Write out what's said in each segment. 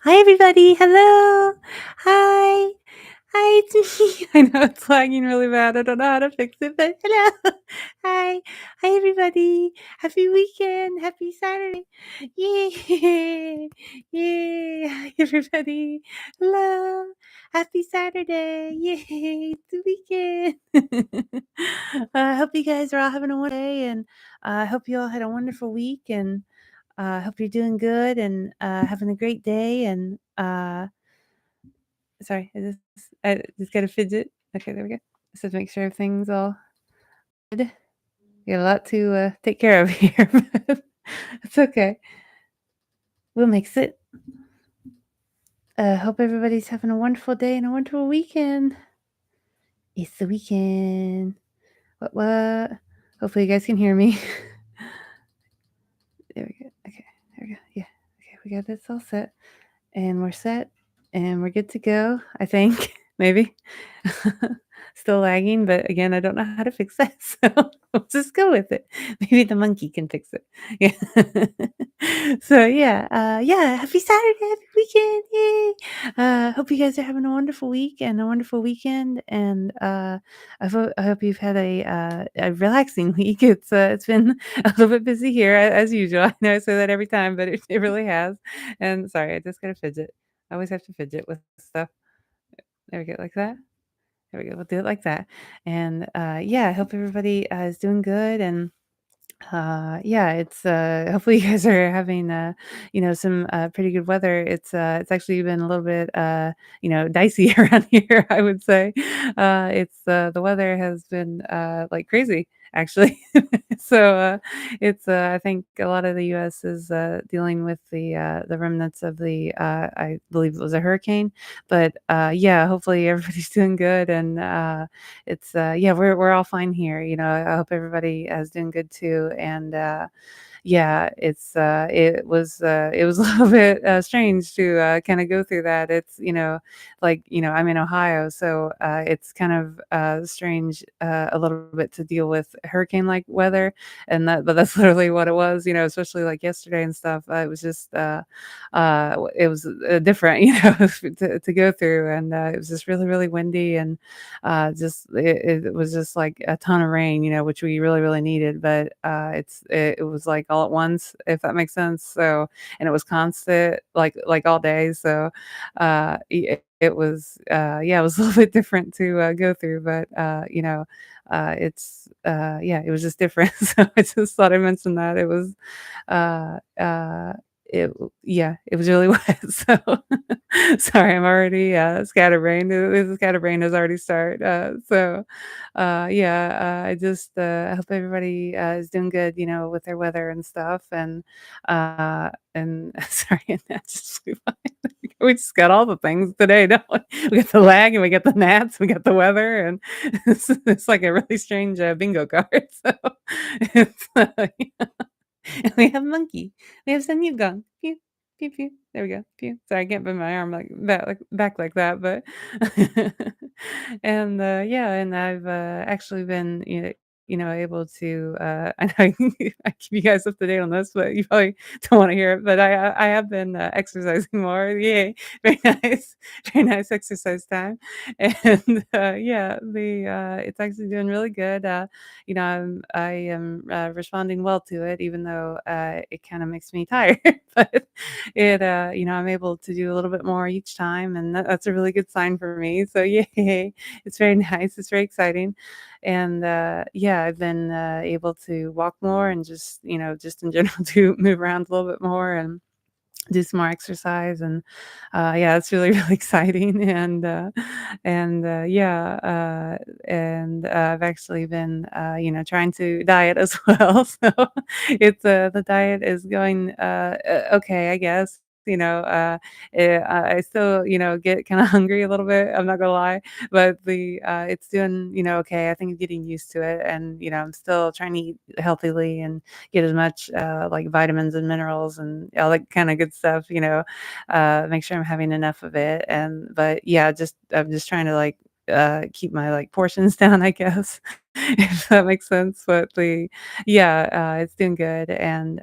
Hi, everybody. Hello. Hi. Hi, it's me. I know it's lagging really bad. I don't know how to fix it, but hello. Hi. Hi, everybody. Happy weekend. Happy Saturday. Yay. Yay. Hi, everybody. Hello. Happy Saturday. Yay. It's the weekend. I hope you guys are all having a wonderful day, and I hope you all had a wonderful week. And hope you're doing good and having a great day. And sorry, I just got to fidget. Okay, there we go. So to make sure everything's all good. We got a lot to take care of here, but it's okay. We'll mix it. Hope everybody's having a wonderful day and a wonderful weekend. It's the weekend. What? Hopefully you guys can hear me. There we go. Okay, there we go. Yeah. Okay, we got this all set. And we're set, and we're good to go, I think, maybe. Still lagging, but again, I don't know how to fix that, so we'll just go with it. Maybe the monkey can fix it. Yeah. So, yeah, happy Saturday, happy weekend, yay! Hope you guys are having a wonderful week and a wonderful weekend, and, I hope you've had a relaxing week. It's been a little bit busy here as usual. I know I say that every time, but it really has. And sorry, I just gotta fidget. I always have to fidget with stuff. There we go, like that. There we go. We'll do it like that. And yeah, I hope everybody is doing good. And yeah, it's hopefully you guys are having some pretty good weather. It's actually been a little bit dicey around here, I would say. It's the weather has been like crazy actually. So it's I think a lot of the US is dealing with the remnants of the I believe it was a hurricane. But yeah, hopefully everybody's doing good. And it's yeah, we're all fine here. I hope everybody is doing good too. And yeah, it was a little bit strange to kind of go through that. It's like I'm in Ohio, so it's kind of strange a little bit to deal with hurricane like weather. And but that's literally what it was. Especially like yesterday and stuff. It was just it was different, to go through. And it was just really really windy. And it was just like a ton of rain, which we really really needed. But it was like all at once, if that makes sense. So, and it was constant, like all day. So it was yeah, it was a little bit different to go through. But it's yeah, it was just different. So I just thought I mentioned that. It was uh uh yeah, it was really wet. So sorry, I'm already scatterbrained. The scatterbrain has already started. So yeah, I just I hope everybody is doing good, with their weather and stuff. And sorry, and that just flew by. We just got all the things today, don't we? We got the lag and we got the gnats, we got the weather, and it's like a really strange bingo card. So it's we have monkey. We have Sun Yukon. Pew, pew, pew. There we go. Pew. Sorry, I can't bend my arm back like that, but and yeah, and I've actually been able to I know I keep you guys up to date on this, but you probably don't want to hear it. But I have been exercising more. Yay! Very nice, very nice exercise time. And yeah, the it's actually doing really good. I am responding well to it, even though it kind of makes me tired. But I'm able to do a little bit more each time, and that's a really good sign for me. So yay, it's very nice. It's very exciting. And yeah, I've been able to walk more and just in general to move around a little bit more and do some more exercise. And yeah, it's really really exciting. And yeah, I've actually been trying to diet as well. So it's the diet is going okay, I guess. I still get kind of hungry a little bit, I'm not gonna lie. But the it's doing okay. I think I'm getting used to it. And I'm still trying to eat healthily and get as much like vitamins and minerals and all that kind of good stuff. Make sure I'm having enough of it. And but yeah, I'm just trying to like keep my, like, portions down, I guess, if that makes sense, but yeah, it's doing good, and,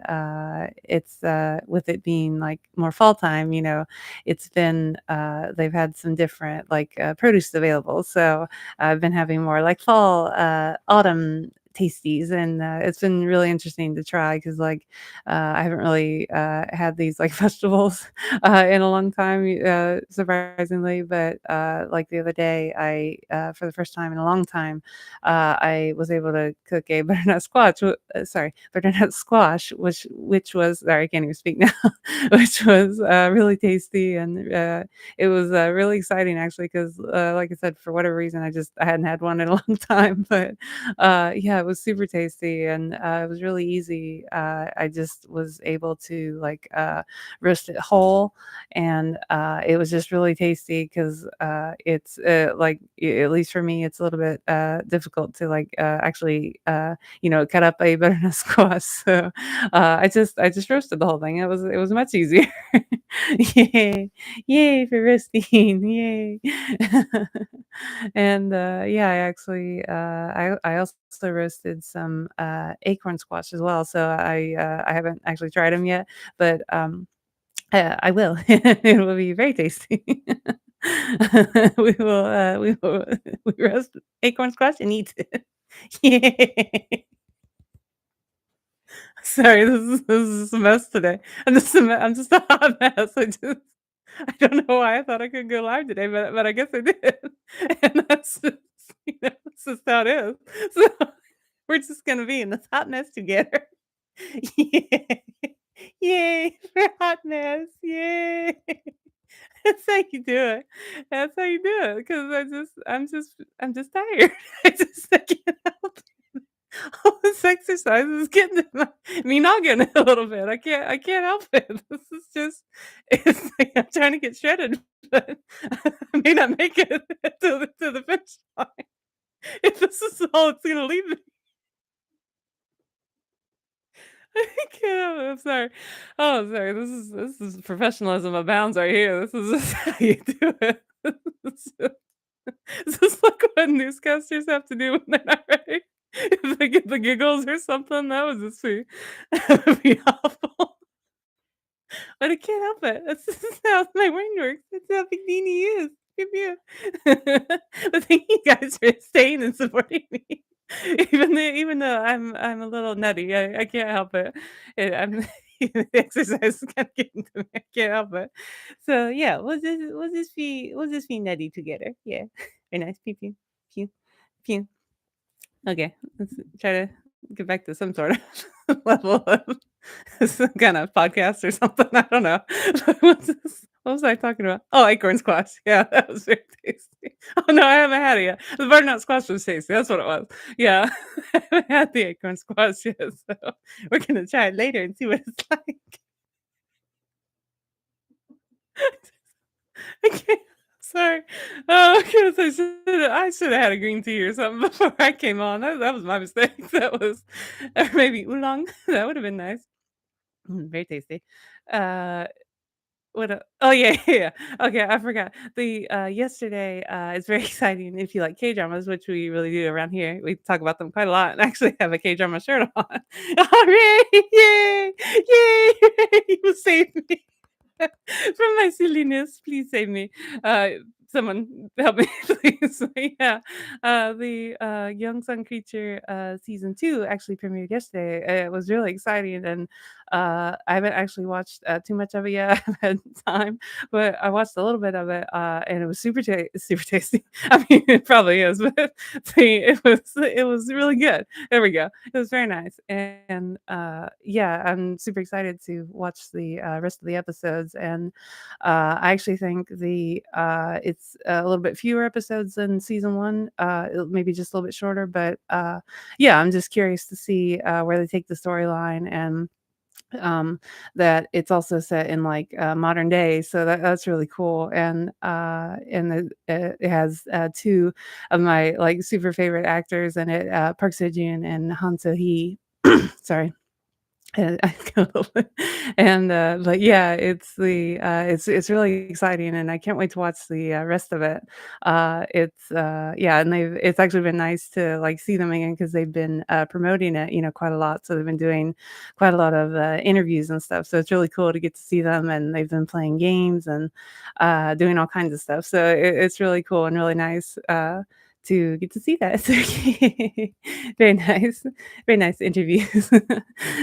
it's, with it being, like, more fall time, it's been, they've had some different, like, produce available, so I've been having more, like, fall, autumn tasties, and, it's been really interesting to try because, like, I haven't really, had these, like, vegetables, in a long time, surprisingly, but, like, the other day, for the first time in a long time, I was able to cook a butternut squash, which was sorry, I can't even speak now, which was, really tasty, and, it was, really exciting actually 'cause, like I said, for whatever reason, I hadn't had one in a long time, but, yeah, it was super tasty, and, it was really easy. I just was able to, like, roast it whole, and, it was just really tasty 'cause, it's, like, at least for me, it's a little bit, difficult to, like, actually, cut up a butternut squash, so, I just roasted the whole thing. It was much easier. Yay. Yay for roasting, yay. And, yeah, I also roasted some, acorn squash as well, so I haven't actually tried them yet, but, I will. It will be very tasty. We will we roast acorn squash and eat it. Yay. Sorry, this is a mess today. I'm just a hot mess. I don't know why I thought I could go live today, but I guess I did. And that's just how it is. So, we're just gonna be in this hot mess together. Yay. Yay for hot mess. Yay. That's how you do it. That's how you do it. Because I'm just tired. I can't help it. All this exercise is getting to me noggin a little bit. I can't help it. This is just it's like I'm trying to get shredded, but I may not make it to the finish line if this is all it's gonna leave me. I can't. I'm sorry. Oh, sorry. This is professionalism abounds right here. This is just how you do it. Is this like what newscasters have to do when they're not ready? If they get the giggles or something, that would just be that would be awful. But I can't help it. That's just how my brain works. That's how big Beanie is. Pew, pew. But thank you guys for staying and supporting me. Even though I'm a little nutty, I can't help it. I'm the exercise is kind of getting to me. I can't help it. So yeah, we'll just be nutty together. Yeah. Very nice. Pew pew pew pew. Okay, let's try to get back to some sort of level of some kind of podcast or something. I don't know. What was I talking about? Oh, acorn squash. Yeah, that was very tasty. Oh no, I haven't had it yet. The butternut squash was tasty. That's what it was. Yeah, I haven't had the acorn squash yet, so we're gonna try it later and see what it's like. I can't. Sorry. Oh, goodness, I should have had a green tea or something before I came on. That was my mistake. That was or maybe oolong. That would have been nice. Very tasty. Uh, oh, yeah, yeah, yeah. Okay, I forgot. Yesterday, it's very exciting if you like K-dramas, which we really do around here. We talk about them quite a lot and actually have a K-drama shirt on. Hooray! Yay! Yay! You saved me. From my silliness, please save me. Uh, Someone help me, please. Yeah, the Young Sun Creature season 2 actually premiered yesterday. It was really exciting, and I haven't actually watched too much of it yet. I haven't had time, but I watched a little bit of it, and it was super tasty. I mean, it probably is, but it was really good. There we go. It was very nice, and yeah, I'm super excited to watch the rest of the episodes. And I actually think it's a little bit fewer episodes than season one, maybe just a little bit shorter. But yeah, I'm just curious to see where they take the storyline, and that it's also set in like modern day, so that's really cool. And it has two of my like super favorite actors in it, Park Seo Joon and Han So Hee. Sorry. I and, but yeah, it's really exciting, and I can't wait to watch the, rest of it. Yeah, and it's actually been nice to, like, see them again because 'cause they've been, promoting it, quite a lot, so they've been doing quite a lot of, interviews and stuff, so it's really cool to get to see them, and they've been playing games and, doing all kinds of stuff, so it's really cool and really nice, to get to see that. So very nice. Very nice interviews.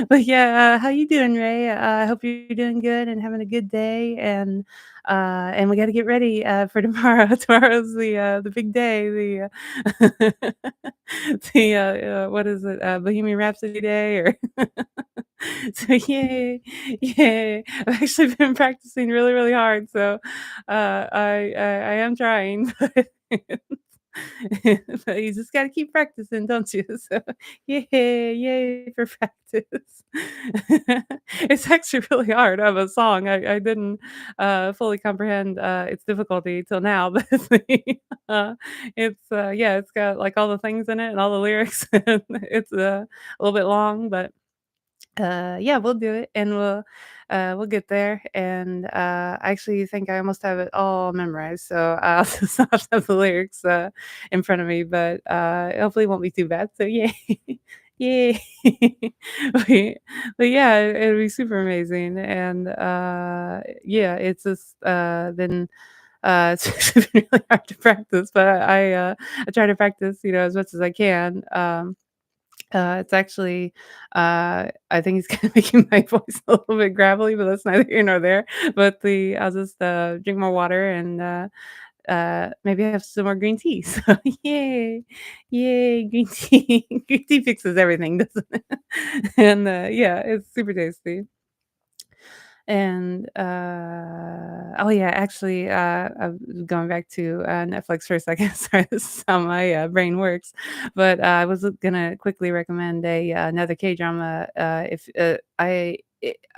But yeah, how you doing, Ray? I hope you're doing good and having a good day, and we gotta get ready, for tomorrow. Tomorrow's the big day, what is it, Bohemian Rhapsody Day or so yay, yay. I've actually been practicing really, really hard, so, I am trying, but but you just gotta keep practicing, don't you? So, yay, yay for practice. It's actually really hard of a song. I didn't, fully comprehend, its difficulty till now, but yeah, it's got, like, all the things in it and all the lyrics, and it's, a little bit long, but yeah, we'll do it, and we'll get there, and, I actually think I almost have it all memorized, so I'll just have to have the lyrics, in front of me, but, hopefully it won't be too bad, so yay. Yay. But but yeah, it'll be super amazing, and, yeah, it's just, been, it's actually been really hard to practice, but I try to practice, as much as I can, it's actually, I think it's kinda making my voice a little bit gravelly, but that's neither here nor there. But I'll just, drink more water and, maybe have some more green tea. So yay, yay, green tea. Green tea fixes everything, doesn't it? And, yeah, it's super tasty. And, oh, yeah, actually, going back to, Netflix for a second. Sorry, this is how my, brain works. But, I was gonna quickly recommend another K-drama, if,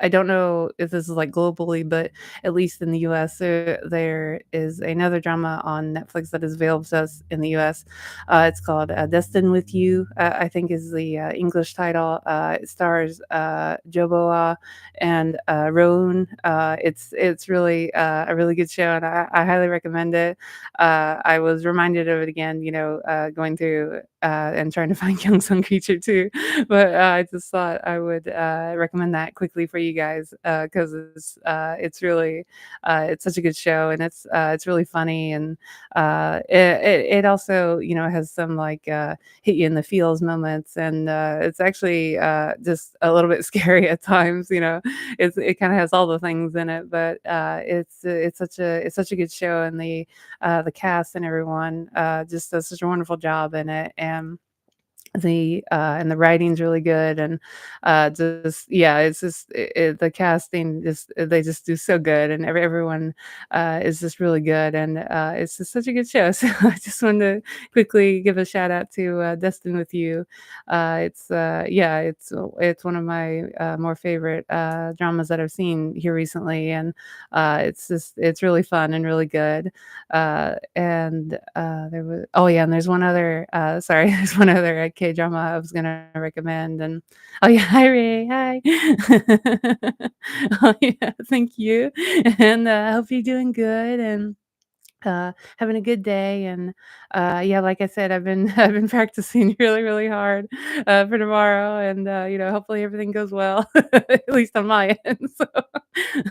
I don't know if this is, like, globally, but at least in the US, there is another drama on Netflix that is available to us in the US. It's called, Destined with You, I think is the, English title. It stars, Joboa and, Roan. It's really, a really good show, and I highly recommend it. I was reminded of it again, going through, and trying to find Young Sun Creature too, but, I just thought I would, recommend that quickly for you guys, because it's such a good show, and it's really funny, and, it also, has some, like, hit you in the feels moments, and, it's actually, just a little bit scary at times, it kinda has all the things in it, but, it's such a good show, and the cast and everyone, just does such a wonderful job in it, and the writing's really good, and, just yeah, it's just the casting just they just do so good, and everyone, is just really good, and, it's just such a good show. So I just wanted to quickly give a shout out to, Destined with You. Yeah, it's one of my, more favorite, dramas that I've seen here recently, and, it's really fun and really good. Oh, yeah, and there's one other, sorry, there's one other, K-drama I was gonna recommend, and oh, yeah, hi, Ray, hi. Oh, yeah, thank you, and, I hope you're doing good and, having a good day, and, yeah, like I said, I've been practicing really, really hard, for tomorrow, and, hopefully everything goes well, at least on my end, so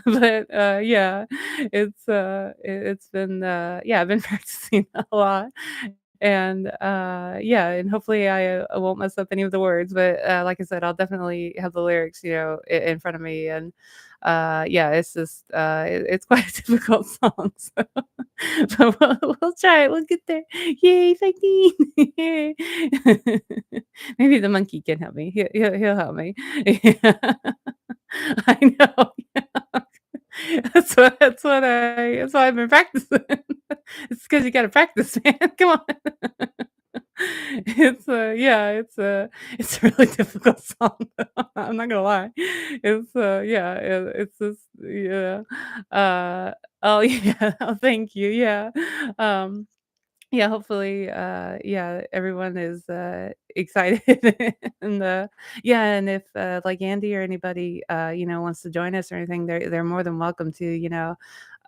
but, yeah, it's been, yeah, I've been practicing a lot, and, yeah, and hopefully I won't mess up any of the words, but, like I said, I'll definitely have the lyrics, in front of me, and, yeah, it's just, it's quite a difficult song, so but we'll try it, we'll get there. Yay, fighting! Yay. Maybe the monkey can help me. He'll help me. Yeah. I know, yeah. That's why I've been practicing. It's because you gotta practice, man, come on. It's a really difficult song, I'm not gonna lie. Yeah, it's just yeah. Oh, yeah, oh, thank you, yeah. Um Yeah, hopefully, yeah, everyone is, excited and, yeah, and if, like, Andy or anybody, wants to join us or anything, they're more than welcome to,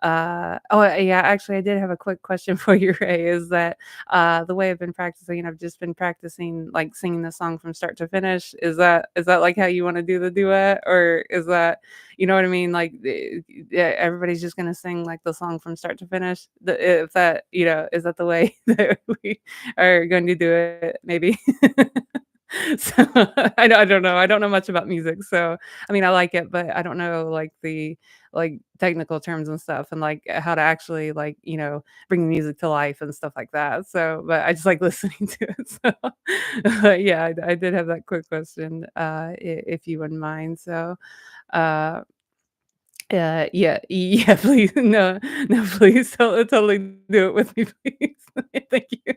oh, yeah, actually, I did have a quick question for you, Ray, is that, the way I've been practicing, I've just been practicing, like, singing the song from start to finish. Is that, like, how you wanna do the duet, or is that you know what I mean? Like, yeah, everybody's just gonna sing, like, the song from start to finish? If that is that the way that we are going to do it, maybe? So, I don't know much about music, so, I mean, I like it, but I don't know, like, technical terms and stuff and, like, how to actually, like, bring music to life and stuff like that, so but I just like listening to it, so, yeah, I did have that quick question, if you wouldn't mind, so, uh yeah, yeah, please, no, no, please, totally do it with me, please. Thank you.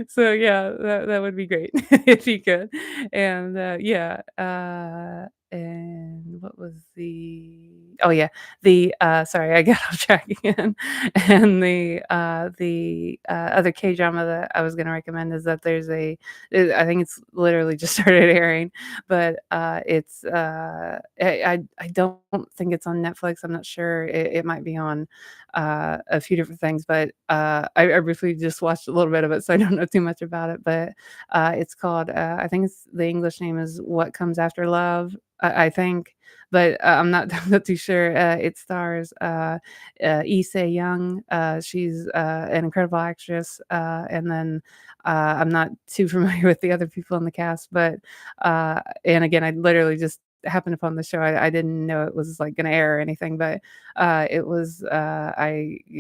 So, yeah, that would be great if you could, and, yeah, and what was oh, yeah, sorry, I got off track again, and other K-drama that I was gonna recommend is that I think it's literally just started airing, but, I don't think it's on Netflix, I'm not sure, it might be on, a few different things, but, I briefly just watched a little bit of it, so I don't know too much about it, but, it's called, I think the English name is What Comes After Love, I think, but, I'm not too sure, it stars, Lee Young, she's, an incredible actress, and then, I'm not too familiar with the other people in the cast, but, and again, I literally just happened upon the show. I didn't know it was, like, gonna air or anything, but, I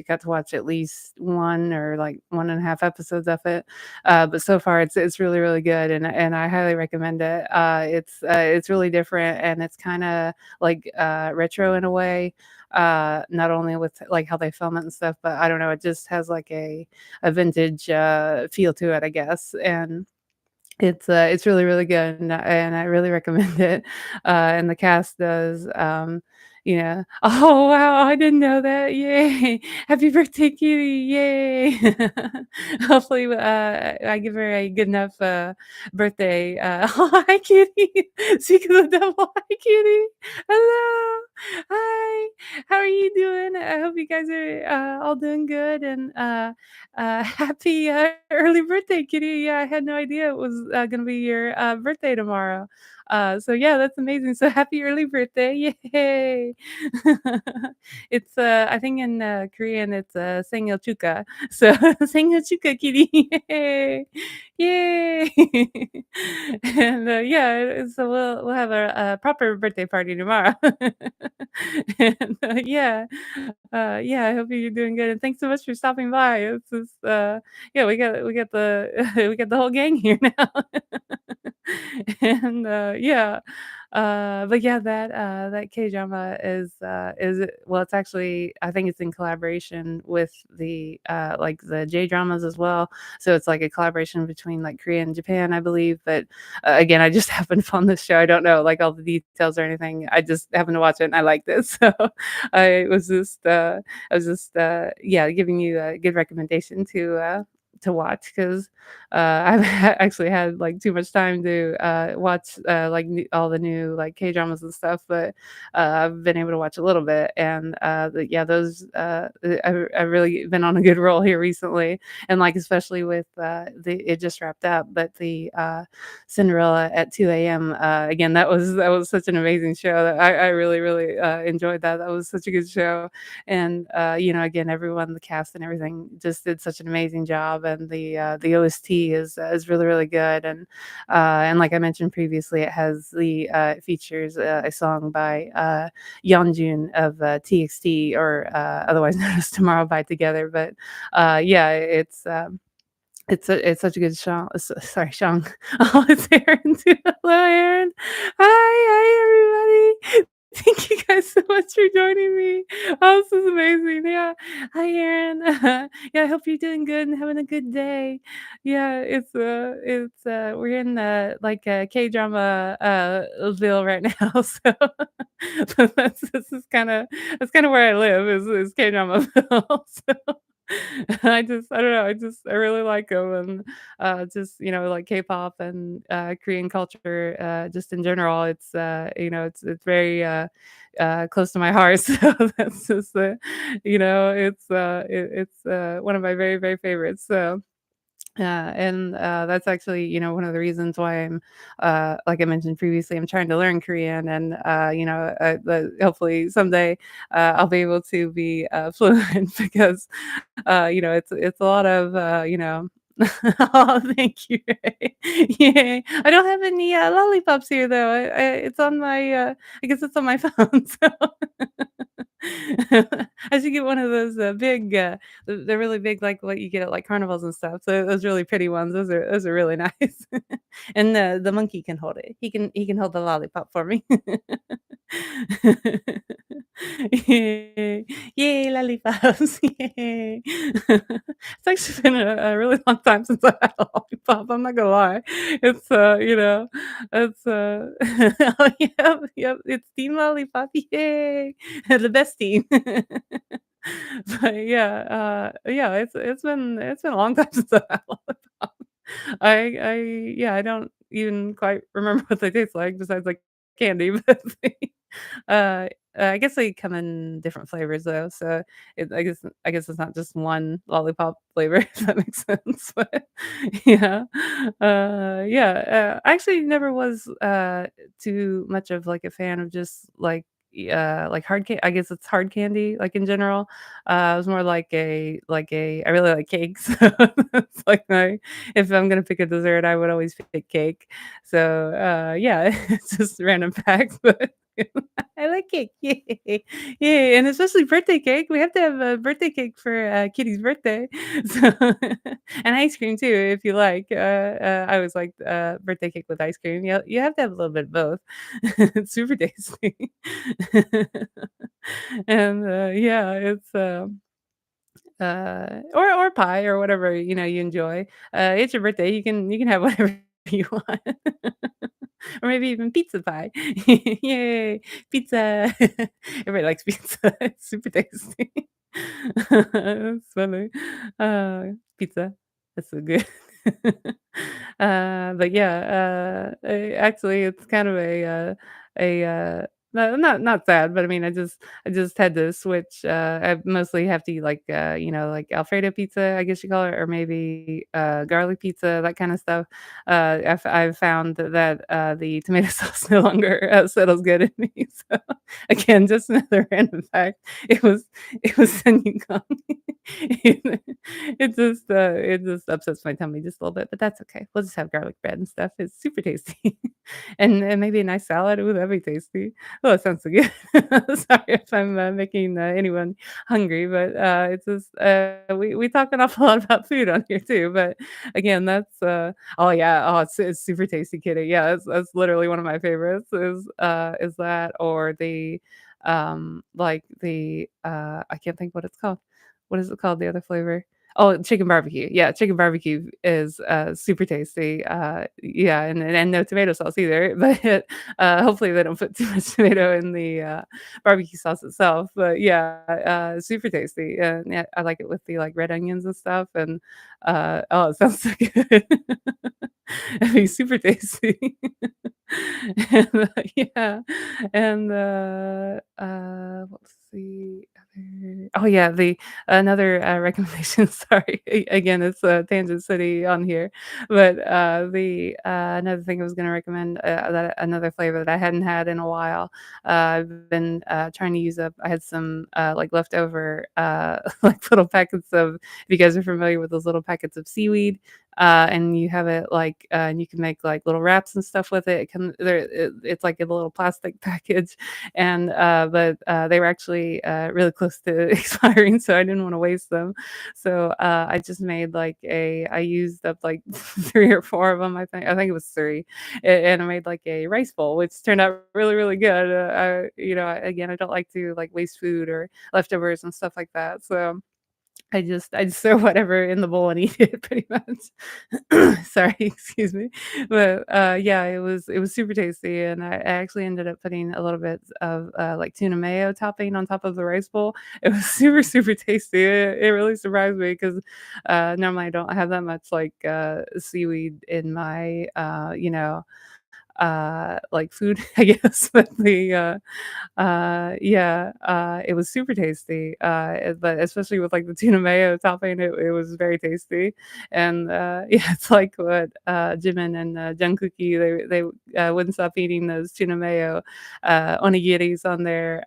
got to watch at least 1 or, like, 1.5 episodes of it, but so far it's really, really good, and I highly recommend it. It's really different, and it's kinda, like, retro in a way, not only with, like, how they film it and stuff, but I don't know, it just has, like, a vintage, feel to it, I guess, and it's really, really good, and I really recommend it, and the cast does, oh, wow, I didn't know that, yay. Happy birthday, kitty, yay. Hopefully, I give her a good enough, birthday, oh, hi, kitty. Speak of the devil, hi, kitty. Hello. Hi. How are you doing? I hope you guys are, all doing good, and, happy, early birthday, kitty. Yeah, I had no idea it was, gonna be your, birthday tomorrow. So yeah, that's amazing. So happy early birthday. Yay. It's, I think in, Korean, it's, 생일 축하. So 생일 축하, kitty. Yay. Yay. And, yeah, so we'll have a proper birthday party tomorrow. And, yeah. Yeah, I hope you're doing good, and thanks so much for stopping by. It's just, yeah, we got the we got the whole gang here now. And, yeah, but yeah, that K-drama well, it's actually I think it's in collaboration with like, the J-dramas as well, so it's like a collaboration between, like, Korea and Japan, I believe, but, again, I just happened upon this show, I don't know, like, all the details or anything, I just happened to watch it and I liked it, so I was just, yeah, giving you a good recommendation to watch 'cause, I've actually had, like, too much time to, watch, like, all the new, like, K-dramas and stuff, but, I've been able to watch a little bit, and, yeah, those, I've really been on a good roll here recently, and, like, especially with, it just wrapped up, but Cinderella at 2 a.m., again, that was such an amazing show that I really, really, enjoyed that. That was such a good show, and, again, everyone, the cast and everything just did such an amazing job, and the OST is really, really good, and like I mentioned previously, it features, a song by, Yeonjun of, TXT, or, otherwise known as Tomorrow by Together, but, yeah, it's such a good song. Sorry, song. Oh, it's Aaron too. Hello, Aaron. Hi, everybody. Thank you guys so much for joining me. Oh, this is amazing. Yeah. Hi, Aaron. Yeah, I hope you're doing good and having a good day. Yeah, we're in like a K-drama ville right now. So this is kind of that's kind of where I live is K-drama ville. So I don't know, I really like 'em and, just, like K-pop and, Korean culture, just in general, it's very, close to my heart, so that's just, it's one of my very, very favorites, so and, that's actually, one of the reasons why like I mentioned previously, I'm trying to learn Korean and, hopefully someday, I'll be able to be, fluent because, it's a lot of, Oh, thank you. Yay. I don't have any, lollipops here though. It's on my, I guess it's on my phone, so I should get one of those, big, they're really big, like what you get at, like, carnivals and stuff, so those really pretty ones, those are really nice. And the monkey can hold it. He can hold the lollipop for me. Yay. Yay, lollipops. Yay. It's actually been a really long time since I had a lollipop, I'm not gonna lie. It's, it's, oh, yep, yep, it's team lollipop, yay. The best team. But yeah, it's been a long time since I had a lollipop. I yeah, I don't even quite remember what they taste like besides, like, candy, but uh, I guess they come in different flavors though, so I guess it's not just one lollipop flavor, if that makes sense, but yeah. I actually never was, too much of, like, a fan of just, like I guess it's hard candy, like, in general. I was more like I really like cakes, so it's like my if I'm gonna pick a dessert, I would always pick cake. So, yeah, it's just random facts, but I like cake. Yay. Yay, and especially birthday cake. We have to have a birthday cake for, Kitty's birthday. So and ice cream too, if you like. I always liked, birthday cake with ice cream. You have to have a little bit of both. It's super tasty. And, yeah, or pie or whatever, you enjoy. It's your birthday, you can have whatever you want. Or maybe even pizza pie. Yay, pizza. Everybody likes pizza. It's super tasty. That's funny. Pizza. That's so good. But yeah, actually, it's kind of no, not sad, but I mean, I just had to switch. I mostly have to eat like like Alfredo pizza, I guess you call it, or maybe garlic pizza, that kind of stuff. I've found that the tomato sauce no longer settles good in me. So again, just another random fact. It was it was Sun Yukon. It just upsets my tummy just a little bit, but that's okay. We'll just have garlic bread and stuff. It's super tasty. And maybe a nice salad. Ooh, that'd be tasty. Oh, it sounds so good. Sorry if I'm, making, anyone hungry, but, it's just, we talk an awful lot about food on here too, but again, that's, oh, yeah. Oh, it's super tasty, kitty. Yeah, that's literally one of my favorites is that or I can't think what it's called. What is it called, the other flavor? Oh, chicken barbecue. Yeah, chicken barbecue is, super tasty. Yeah, and no tomato sauce either, but, hopefully they don't put too much tomato in the, barbecue sauce itself, but yeah, super tasty, and yeah, I like it with the, like, red onions and stuff, and, oh, it sounds so good. It'd be super tasty. And, yeah, and, what's the other oh, yeah, the another, recommendation, sorry, again, it's, Tangent City on here, but, another thing I was gonna recommend, that another flavor that I hadn't had in a while, I've been, trying to use up I had some, like, leftover, like, little packets of if you guys are familiar with those little packets of seaweed, and you have it like, and you can make like little wraps and stuff with it. It's like a little plastic package, and they were actually really close to expiring, so I didn't want to waste them. So I just made I used up like 3 or 4 of them. I think it was three, and I made like a rice bowl, which turned out really really good. Again, I don't like to like waste food or leftovers and stuff like that. So I just throw whatever in the bowl and eat it pretty much. Sorry, excuse me. But, yeah, it was super tasty, and I actually ended up putting a little bit of, like, tuna mayo topping on top of the rice bowl. It was super, super tasty. It really surprised me 'cause, normally I don't have that much, like, seaweed in my, like, food, I guess, but yeah, it was super tasty, but especially with, like, the tuna mayo topping, it was very tasty, and, yeah, it's like what, Jimin and, Jungkooky, they wouldn't stop eating those tuna mayo, onigiris on their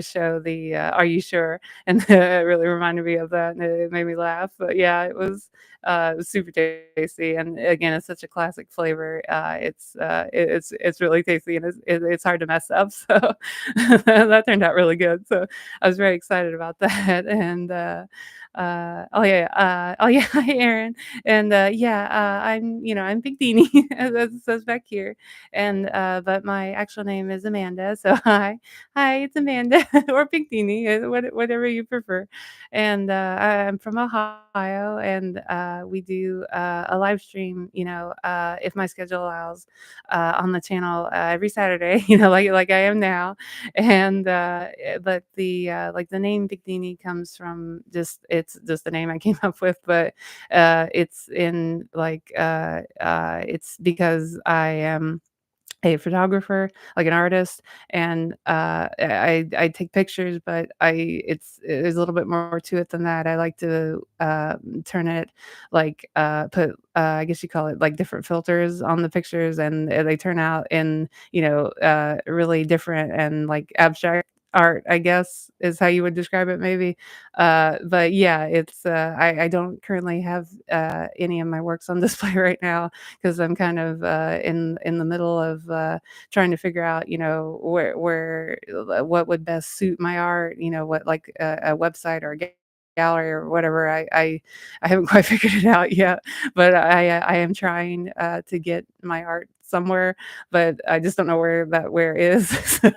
show, Are You Sure? And it really reminded me of that, and it made me laugh, but yeah, it was super tasty, and again, it's such a classic flavor, it's really tasty, and it's hard to mess up, so that turned out really good, so I was very excited about that, and, oh, yeah, hi, Aaron, and, yeah, I'm Big Deanie, as it says back here, and, but my actual name is Amanda, so hi, it's Amanda, or Big Deanie, whatever you prefer, and, I'm from Ohio, and, we do, a live stream, if my schedule allows, on the channel, every Saturday, like I am now, and, but like, the name Bikini comes from it's just the name I came up with, but, it's because I am a photographer, like an artist, and, I take pictures, but there's a little bit more to it than that. I like to, turn it like, put, I guess you call it, like, different filters on the pictures, and, they turn out in, really different and, like, abstract art, I guess, is how you would describe it maybe. But yeah, I don't currently have, any of my works on display right now, 'cause I'm kind of, in the middle of, trying to figure out, what would best suit my art, what like a website or a gallery or whatever. I haven't quite figured it out yet, but I am trying, to get my art somewhere, but I just don't know where is. So,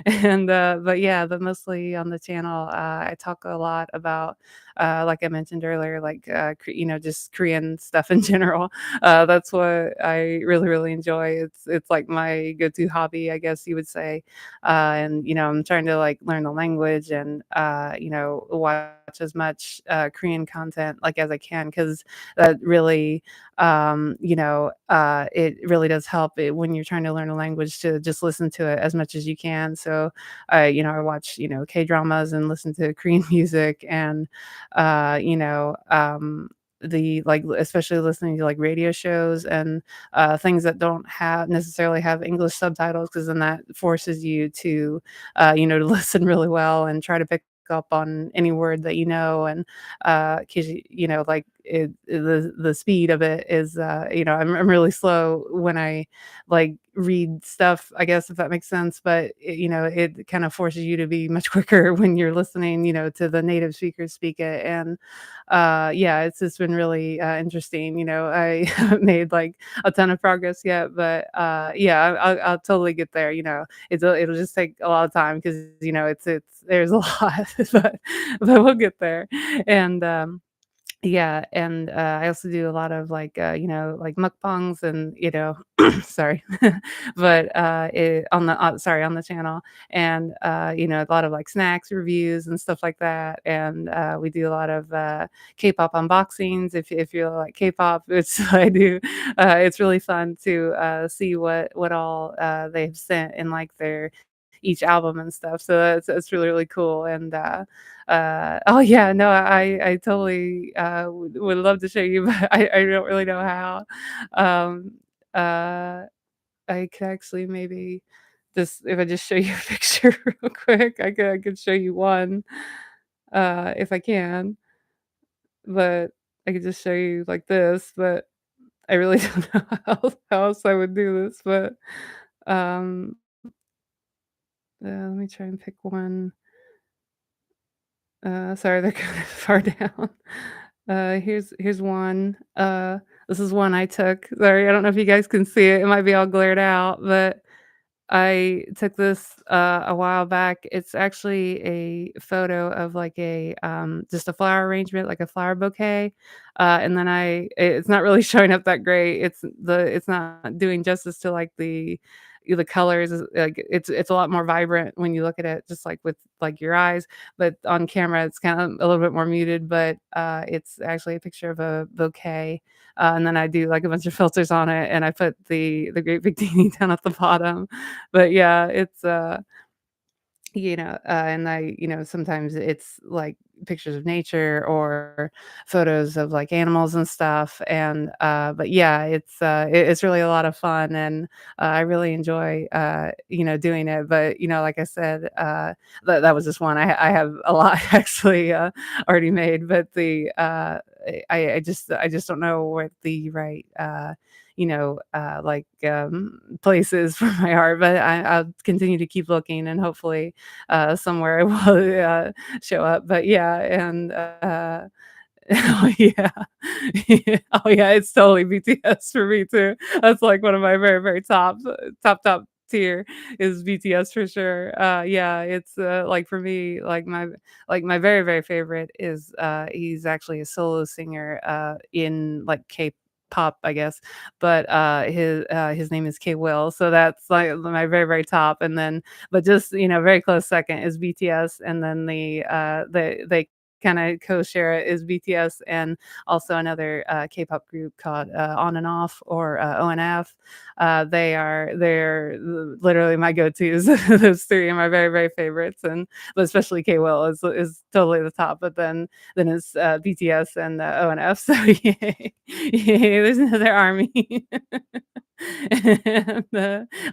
and, but yeah, but mostly on the channel, I talk a lot about, like I mentioned earlier, like, just Korean stuff in general. That's what I really, really enjoy. It's like my go-to hobby, I guess you would say. And, I'm trying to, like, learn the language and, watch as much, Korean content, like, as I can, because that really, it really does help it when you're trying to learn a language to just listen to it as much as you can. So, I watch, K-dramas and listen to Korean music and, especially listening to, like, radio shows and, things that don't necessarily have English subtitles, because then that forces you to, to listen really well and try to pick up on any word that and, 'cause like, the speed of it is, I'm really slow when I, like, read stuff, I guess, if that makes sense, but it kind of forces you to be much quicker when you're listening, to the native speakers speak it, and, yeah, it's just been really, interesting. I haven't made, like, a ton of progress yet, but, yeah, I'll totally get there. It'll just take a lot of time because, it's there's a lot, but we'll get there, and, yeah, and, I also do a lot of, like, like, mukbangs and, sorry, but, on the channel, and, a lot of, like, snacks reviews and stuff like that, and, we do a lot of, K-pop unboxings if you like K-pop, which I do. It's really fun to, see what all, they've sent in, like, their each album and stuff, so that's really, really cool, and, oh, yeah, no, I totally, would love to show you, but I don't really know how. Um, uh, I could actually maybe just if I just show you a picture real quick, I could show you one, if I can, but I could just show you like this, but I really don't know how else I would do this, but, um, let me try and pick one. Sorry, they're kind of far down. Here's one. This is one I took. Sorry, I don't know if you guys can see it. It might be all glared out, but I took this, a while back. It's actually a photo of, like, just a flower arrangement, like a flower bouquet, and then it's not really showing up that great. It's not doing justice to, like, the colors is like, it's a lot more vibrant when you look at it just, like, with, like, your eyes, but on camera, it's kinda a little bit more muted, but, it's actually a picture of a bouquet, and then I do, like, a bunch of filters on it, and I put the great big beanie down at the bottom. But yeah, and sometimes it's like pictures of nature or photos of like animals and stuff. And but yeah, it's really a lot of fun, and I really enjoy doing it. But like I said, that was just one. I have a lot actually already made, but I just don't know what the right places for my art, but I'll continue to keep looking, and hopefully somewhere it will show up. But yeah, and oh yeah. Oh yeah, it's totally BTS for me too. That's like one of my very, very top tier is BTS for sure. Yeah, it's like for me, like my very, very favorite is he's actually a solo singer in like K-pop, I guess. But his name is K Will. So that's like my very, very top. And then but just, very close second is BTS, and then they kinda co-share it is BTS and also another, K-pop group called, On and Off, or, ONF. They're literally my go-tos. Those 3 are my very, very favorites, and but especially K-Will is totally the top, but then it's, BTS and, ONF, so yeah, yeah, there's another army. And,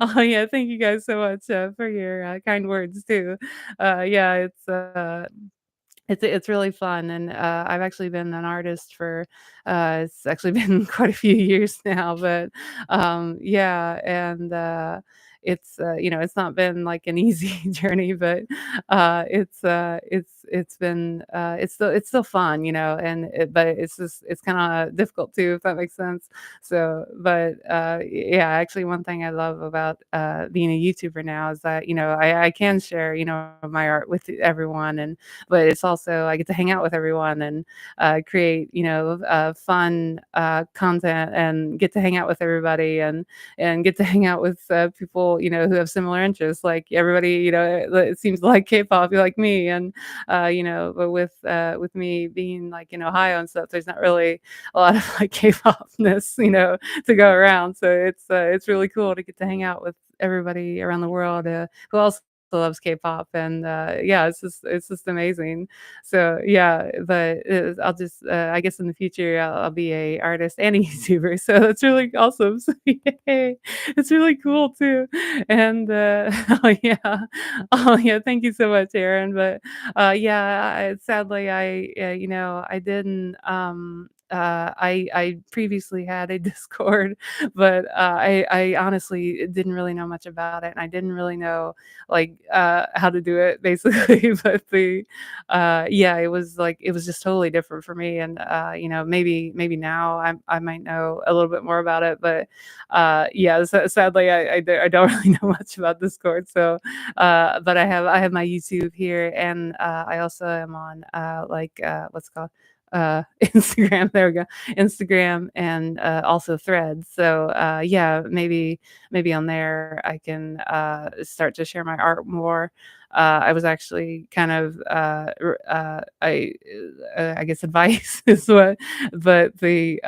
oh, yeah, thank you guys so much, for your, kind words too. Yeah, it's really fun, and, I've actually been an artist for, it's actually been quite a few years now, but, yeah, and, it's not been, like, an easy journey, but, it's still fun, but it's kinda difficult too, if that makes sense. So, but, yeah, actually one thing I love about, being a YouTuber now is that, I can share, my art with everyone, and but it's also I get to hang out with everyone and create, fun content, and get to hang out with everybody, and get to hang out with people, who have similar interests. Like everybody, it seems to like K-pop, you like me, and but with me being like in Ohio and stuff, there's not really a lot of like K-popness, to go around. So it's really cool to get to hang out with everybody around the world who also loves K-pop, and yeah, it's just amazing. So yeah, but I'll just I guess in the future I'll be a artist and a YouTuber, so that's really awesome. So yay, it's really cool too. And oh yeah, thank you so much, Aaron. But yeah, sadly I didn't I previously had a Discord, but I honestly didn't really know much about it, and I didn't really know like, how to do it basically. But yeah, it was just totally different for me, and, maybe now I might know a little bit more about it, but, yeah, sadly, I don't really know much about Discord. So, but I have my YouTube here, and, I also am on, what's it called? Instagram, there we go, Instagram, and, also Threads. So, yeah, maybe on there I can start to share my art more. I was actually kind of I guess advice is what, but the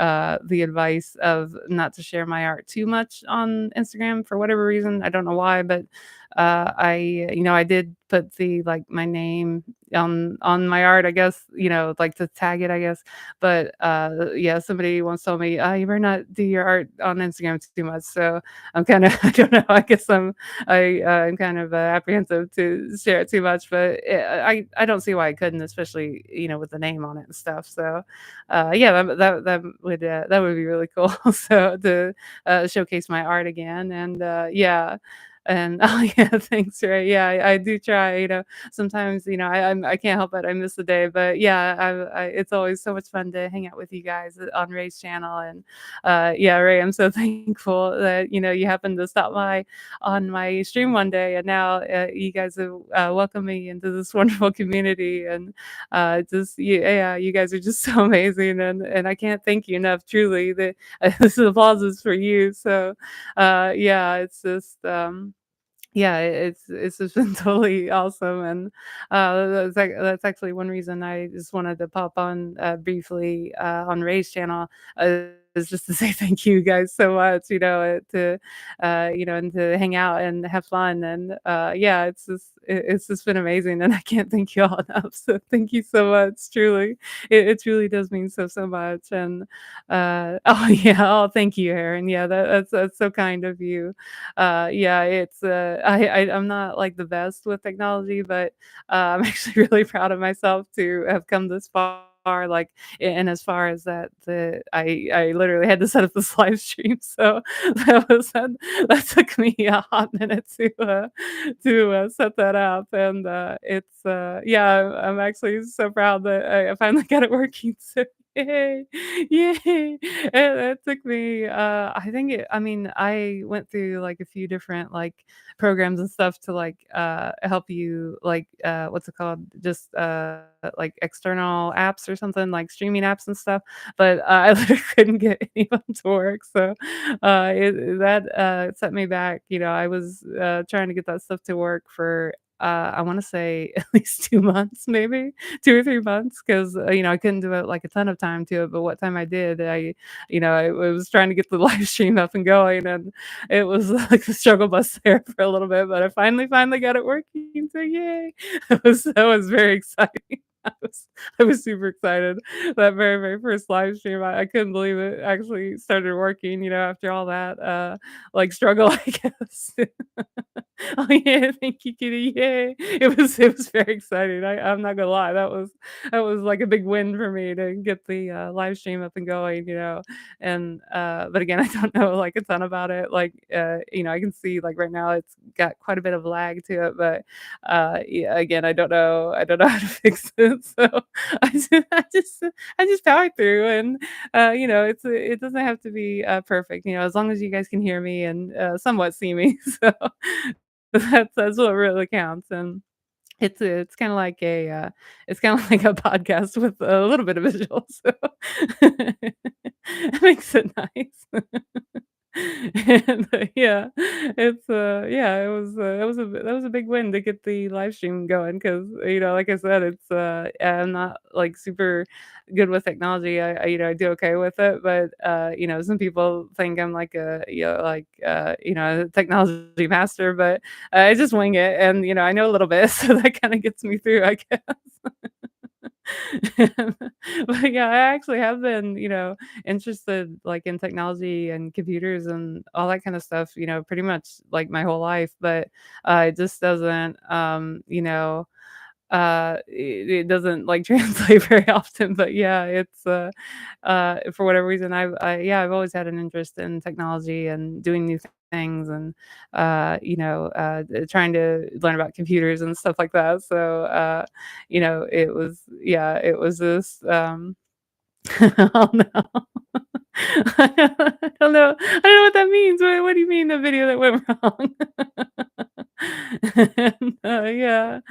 advice of not to share my art too much on Instagram for whatever reason. I don't know why, but I did put my name on my art, I guess, like to tag it, I guess. But yeah, somebody once told me, you better not do your art on Instagram too much. So I'm kind of I don't know. I guess I'm kind of apprehensive to share it too much, but I don't see why I couldn't, especially with the name on it and stuff. So yeah, that would be really cool. So to showcase my art again, and yeah. And oh, yeah, thanks, right, yeah, I do try, sometimes, I can't help it, I miss the day, but yeah, it's always so much fun to hang out with you guys on Ray's channel, and, yeah, Ray, I'm so thankful that, you happened to stop by on my stream one day, and now, you guys have, welcomed me into this wonderful community, and, just yeah, you guys are just so amazing, and I can't thank you enough, truly, that this applause is for you, so, yeah, it's just, yeah, it's just been totally awesome, and, that's actually one reason I just wanted to pop on, briefly, on Ray's channel, is just to say thank you guys so much, and to hang out and have fun, and, yeah, it's just been amazing, and I can't thank you all enough, so thank you so much, truly. It truly does mean so, so much, and, oh, yeah, oh, thank you, Aaron, yeah, that's so kind of you. Yeah, it's, I'm not, like, the best with technology, but, I'm actually really proud of myself to have come this far, like, and as far as I literally had to set up this live stream, so that took me a hot minute to set that up, and, yeah, I'm actually so proud that I finally got it working, so yay, yay. It took me, I mean, I went through, like, a few different, like, programs and stuff to, like, help you, like, what's it called? Just, like, external apps or something, like streaming apps and stuff, but, I literally couldn't get any of them to work, so, set me back, I was, trying to get that stuff to work for, I wanna say at least 2 months, maybe 2 or 3 months, 'cause, I couldn't devote, like, a ton of time to it, but what time I did, I was trying to get the live stream up and going, and it was like the struggle bus there for a little bit, but I finally got it working, so yay. That was very exciting. I was I was super excited. That very, very first live stream, I couldn't believe it actually started working, after all that, like, struggle, I guess. Oh, yeah, thank you, kitty, yay. It was very exciting, I'm not gonna lie, that was like a big win for me to get the, live stream up and going, and, but again, I don't know, like, a ton about it, like, I can see, like, right now it's got quite a bit of lag to it, but, yeah, again, I don't know how to fix it, so I just I just I just power through, and, it doesn't have to be, perfect, as long as you guys can hear me and, somewhat see me, so that's what really counts, and it's kinda like it's kinda like a podcast with a little bit of visual, so it makes it nice. And, yeah, yeah, that was a big win to get the live stream going 'cause, like I said, I'm not, like, super good with technology. I do okay with it, but, some people think I'm like a technology master, but I just wing it and, I know a little bit, so that kinda gets me through, I guess. But yeah, I actually have been, interested like in technology and computers and all that kind of stuff, pretty much like my whole life, but it just doesn't it doesn't like translate very often, but yeah, it's for whatever reason I've always had an interest in technology and doing new things and trying to learn about computers and stuff like that. So it was this oh no. I don't know. I don't know what that means. What do you mean the video that went wrong? And, yeah.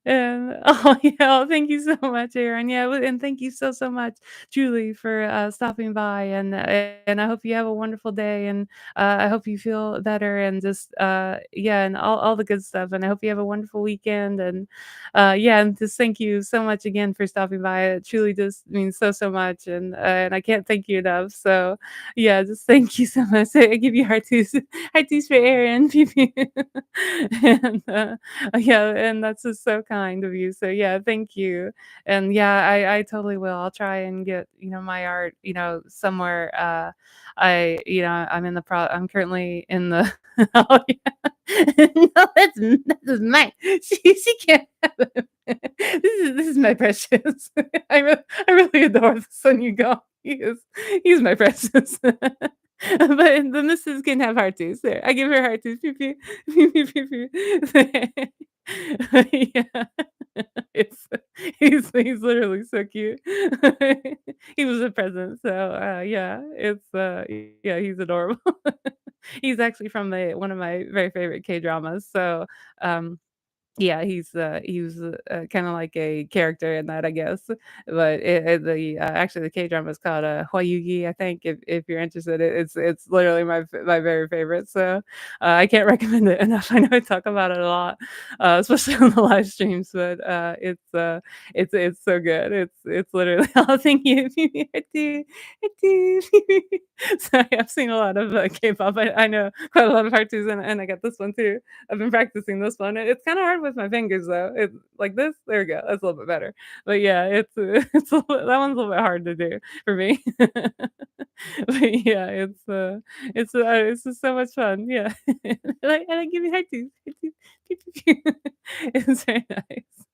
And oh, yeah, well, thank you so much, Aaron. Yeah, and thank you so, so much, truly, for, stopping by, and I hope you have a wonderful day, and, I hope you feel better and just, yeah, and all the good stuff, and I hope you have a wonderful weekend, and, yeah, and just thank you so much again for stopping by. It truly just means so, so much, and I can't thank you enough. So, yeah, just thank you so much. I give you heart twos for Aaron. And, yeah, and that's just so kind of you. So, yeah, thank you. And yeah, I totally will. I'll try and get, my art, somewhere. I'm currently in the oh, yeah. No, that's mine. She can't have it. This is my precious. I really adore the son you got. He's my precious. But the missus can have hearties. There, I give her hearties. Pew, pew. Pew, pew, pew, pew. Yeah. It's he's literally so cute. He was a present, so, yeah, yeah, he's adorable. He's actually from one of my very favorite K-dramas, so, um yeah, he was, kinda like a character in that, I guess, but actually the K-drama is called, Hwayugi, I think, if you're interested, it's literally my very favorite, so, I can't recommend it enough. I know I talk about it a lot, especially on the live streams, but, it's so good. It's literally oh, thank you. Sorry, I've seen a lot of, K-pop. I know quite a lot of Heart's, and I got this one too. I've been practicing this one. It's kinda hard with my fingers though. It's like this, there we go, that's a little bit better. But yeah, it's a little that one's a little bit hard to do for me. But yeah, it's just so much fun, yeah. And I give you heart teeth, heart teeth, pew, pew, pew. It's very nice.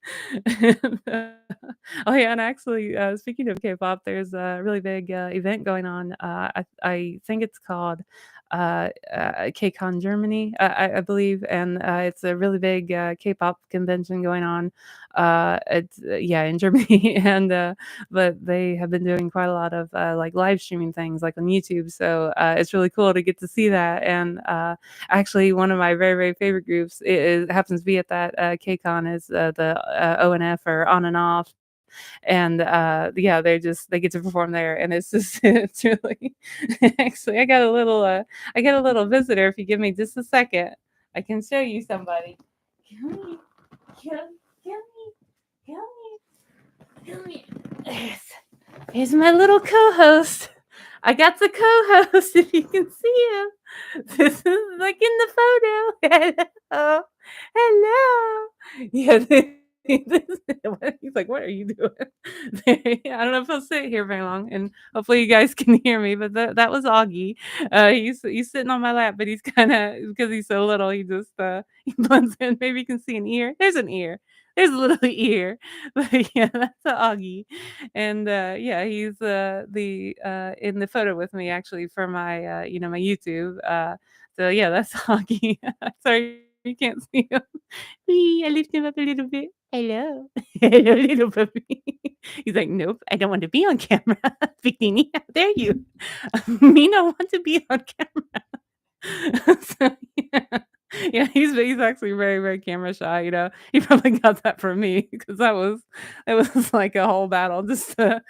And, oh yeah, and actually, speaking of K-pop, there's a really big, event going on, I think it's called, KCON Germany, I believe, and, it's a really big, K-pop convention going on, it's yeah, in Germany, and, but they have been doing quite a lot of, like, live streaming things, like, on YouTube, so, it's really cool to get to see that, and, actually, one of my very, very favorite groups happens to be at that, KCON is, the, ONF or On and Off, and, yeah, they get to perform there, and it's just it's really actually, I got a little visitor. If you give me just a second, I can show you somebody. Come here, come, come here, come here, come here. Here's my little co-host. I got the co-host, if you can see him. This is like in the photo. Hello. Hello. Yeah, he's like, "What are you doing?" I don't know if he'll sit here very long, and hopefully you guys can hear me, but that was Augie. He's sitting on my lap, but he's kinda because he's so little, he just, he blends in. Maybe you can see an ear. There's an ear. There's a little ear. But yeah, that's a Augie. And, yeah, he's, in the photo with me actually for my, my YouTube, so yeah, that's Augie. Sorry you can't see him. Wee, I lift him up a little bit. Hello. Hello, little puppy. He's like, "Nope, I don't want to be on camera." Bikini, how dare you? Me not want to be on camera. So, yeah. Yeah, he's actually very, very camera shy, you know? He probably got that from me because it was like a whole battle just to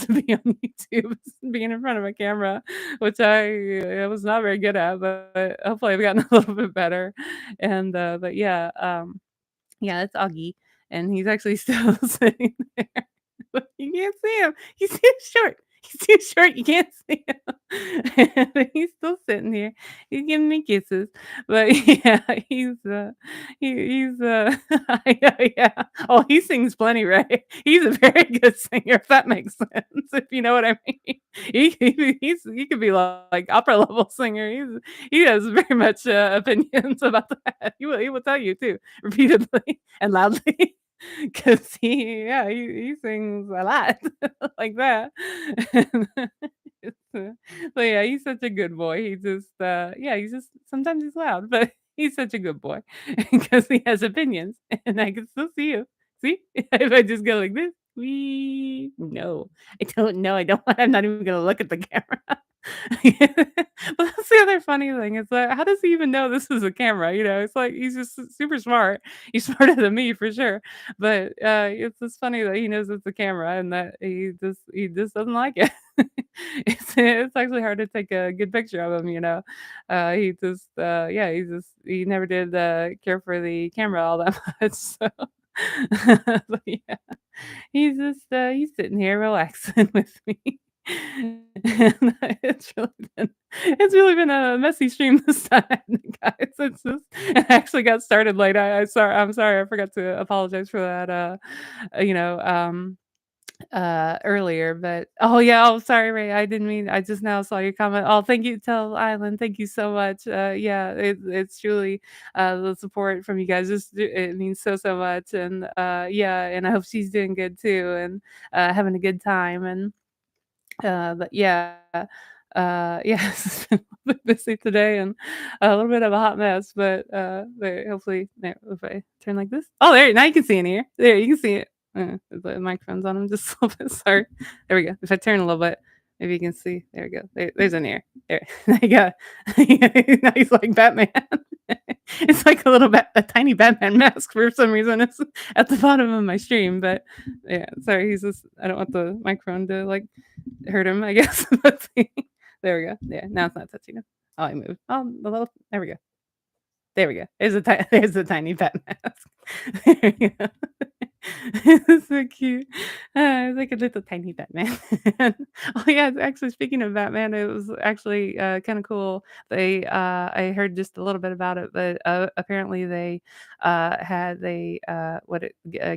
be on YouTube, being in front of a camera, which I was not very good at, but hopefully I've gotten a little bit better. And, but yeah, yeah, it's Augie, and he's actually still sitting there. But you can't see him. He's too short. He's too short, you can't see him. But he's still sitting here. He's giving me kisses. But yeah, he's yeah. Oh, he sings plenty, right? He's a very good singer, if that makes sense, if you know what I mean. He could be like opera level singer. He has very much opinions about that. He will tell you too, repeatedly and loudly. 'Cause he sings a lot like that. And it's, but yeah, he's such a good boy. He just, yeah, he's just sometimes he's loud, but he's such a good boy because he has opinions, and I can still see him. See? If I just go like this, "Wee" no, I don't know, I don't I'm not even gonna look at the camera. Well, that's the other funny thing is that how does he even know this is a camera, you know? It's like he's just super smart. He's smarter than me for sure. But, it's just funny that he knows it's a camera and that he just doesn't like it. It's actually hard to take a good picture of him, you know? He just, yeah, he never did, care for the camera all that much, so but yeah, he's sitting here relaxing with me. And it's really been a messy stream this time, guys. It actually got started late. I'm sorry, I forgot to apologize for that, you know, earlier, but oh yeah, oh sorry, Ray, I didn't mean I just now saw your comment. Oh, thank you, Tell Island, thank you so much. Yeah, it's truly the support from you guys. It means so much, and yeah, and I hope she's doing good too, and having a good time, and but yeah. Yeah, it's been a little bit busy today and a little bit of a hot mess, but hopefully there if I turn like this. Oh, there, now you can see in here. There, you can see it. The microphone's on 'em just a little bit, sorry. There we go. If I turn a little bit, maybe you can see. There we go. There's an ear. There, there you go. Now he's like Batman. It's like a tiny Batman mask for some reason. It's at the bottom of my stream, but yeah, sorry, he's just I don't want the microphone to like hurt him, I guess. Let's see. There we go. Yeah, now it's not touching him. Oh, I moved. Oh, the little there we go. There we go. There's a tiny bat mask. There we go. It's so cute. It's like a little tiny Batman. Oh, yeah, actually, speaking of Batman, it was actually, kinda cool. I heard just a little bit about it, but, apparently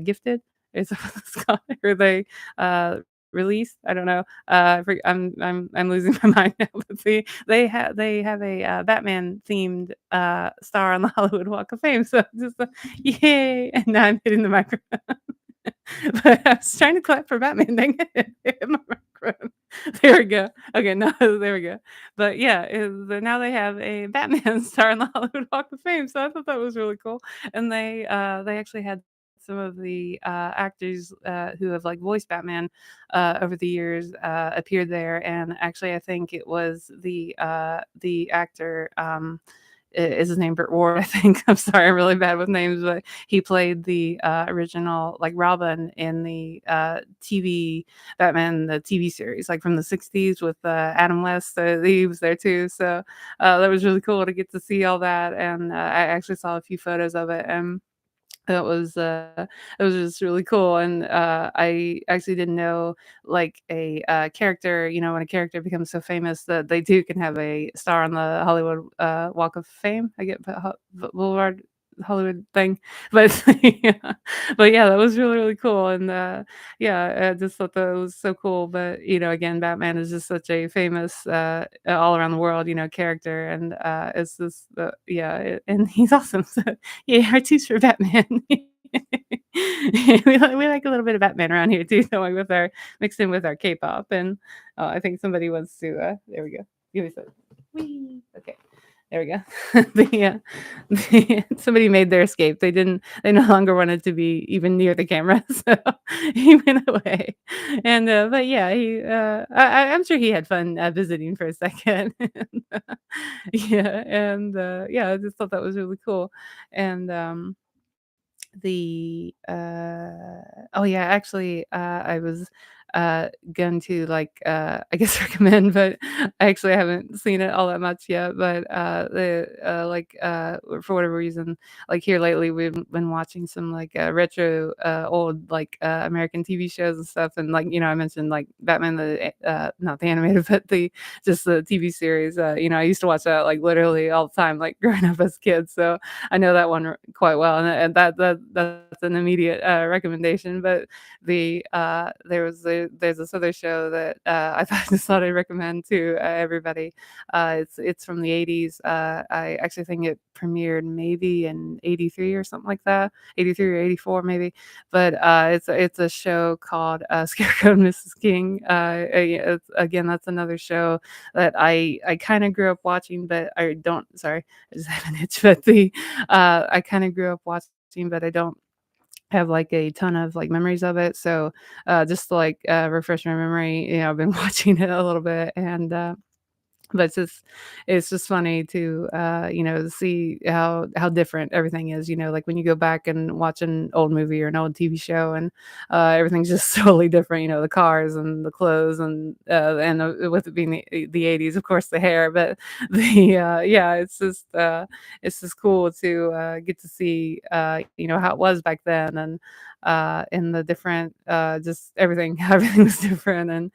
gifted? Is that what it's called? Or they, uh, released? I don't know. For I'm losing my mind now, but they have a, Batman themed, star on the Hollywood Walk of Fame, so just, yay, and now I'm hitting the microphone. But I was trying to clap for Batman, dang it, it hit my microphone. There we go. Okay, no, there we go. But yeah, now they have a Batman star on the Hollywood Walk of Fame, so I thought that was really cool. And they actually had some of the actors who have like voiced Batman over the years appeared there, and actually, I think it was the actor. Is his name Burt Ward? I think. I'm sorry, I'm really bad with names, but he played the original like Robin in the TV Batman, the TV series, like from the '60s with Adam West. He was there too, so that was really cool to get to see all that. And I actually saw a few photos of it, and it was, it was just really cool, and, I actually didn't know, like, character when a character becomes so famous that they too can have a star on the Hollywood, Walk of Fame. I get Boulevard Hollywood thing, but yeah. But yeah, that was really, really cool, and, yeah, I just thought that was so cool, but, again, Batman is just such a famous, all around the world, character, and, it's just, and he's awesome, so yeah, hearties for Batman. We like a little bit of Batman around here too, don't we, with our mixed in with our K-pop, and, I think somebody wants to, there we go. Give me some. Whee! Okay. There we go. Somebody made their escape. They no longer wanted to be even near the camera, so he went away. And, but yeah, I'm sure he had fun, visiting for a second. And, yeah, and, yeah, I just thought that was really cool. And, oh yeah, actually, I was going to like I guess recommend, but I actually haven't seen it all that much yet. But for whatever reason, like here lately, we've been watching some like retro old like American TV shows and stuff. And like I mentioned like Batman not the animated, but the just the TV series. I used to watch that like literally all the time, like growing up as a kid. So I know that one quite well, and that's an immediate recommendation. But there's this other show that I just thought I'd recommend to everybody. It's from the '80s. I actually think it premiered maybe in '83 or something like that, '83 or '84 maybe. But it's a show called Scarecrow and Mrs. King. Again, that's another show that I kind of grew up watching, but I don't. Sorry, I just have an itch. But I kind of grew up watching, but I don't have like a ton of like memories of it. So just to like refresh my memory, I've been watching it a little bit, and but it's just funny to see how different everything is. Like when you go back and watch an old movie or an old TV show, and everything's just totally different. The cars and the clothes, with it being the '80s, of course, the hair. But yeah, it's just cool to get to see how it was back then, and in the different just everything how everything was different. And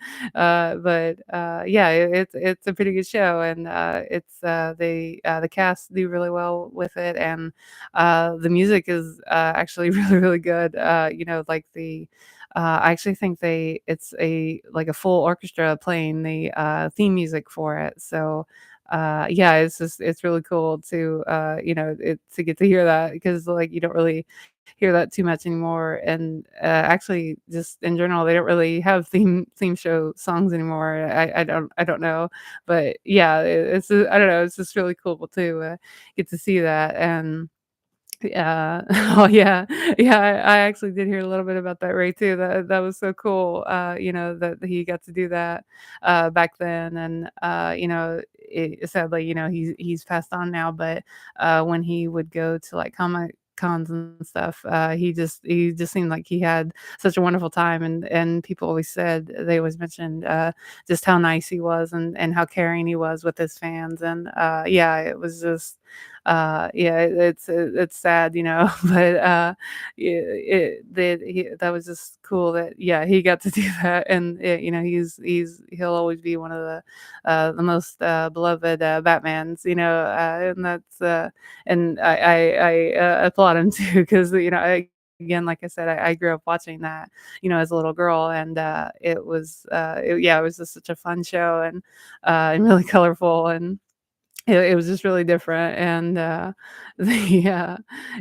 but yeah, it's a pretty good show, and the cast do really well with it, and the music is actually really, really good. Like I actually think it's a like a full orchestra playing the theme music for it. So yeah, it's really cool to to get to hear that, because like you don't really hear that too much anymore, and, actually, just in general, they don't really have theme show songs anymore. I don't know, but yeah, I don't know, it's just really cool to, get to see that, and yeah. Oh, yeah. Yeah, I actually did hear a little bit about that, Ray, too. That was so cool, that he got to do that, back then, and, sadly, he's passed on now, but, when he would go to, like, Comic Cons and stuff, he just seemed like he had such a wonderful time, and people always said they always mentioned, just how nice he was and how caring he was with his fans, and, yeah, it was just yeah, it's sad, but, that was just cool that, yeah, he got to do that, and, he'll always be one of the most, beloved, Batmans, and that's, and I applaud him too, because again, like I said, I grew up watching that, as a little girl, and, yeah, it was just such a fun show, and really colorful, and it was just really different, and, the,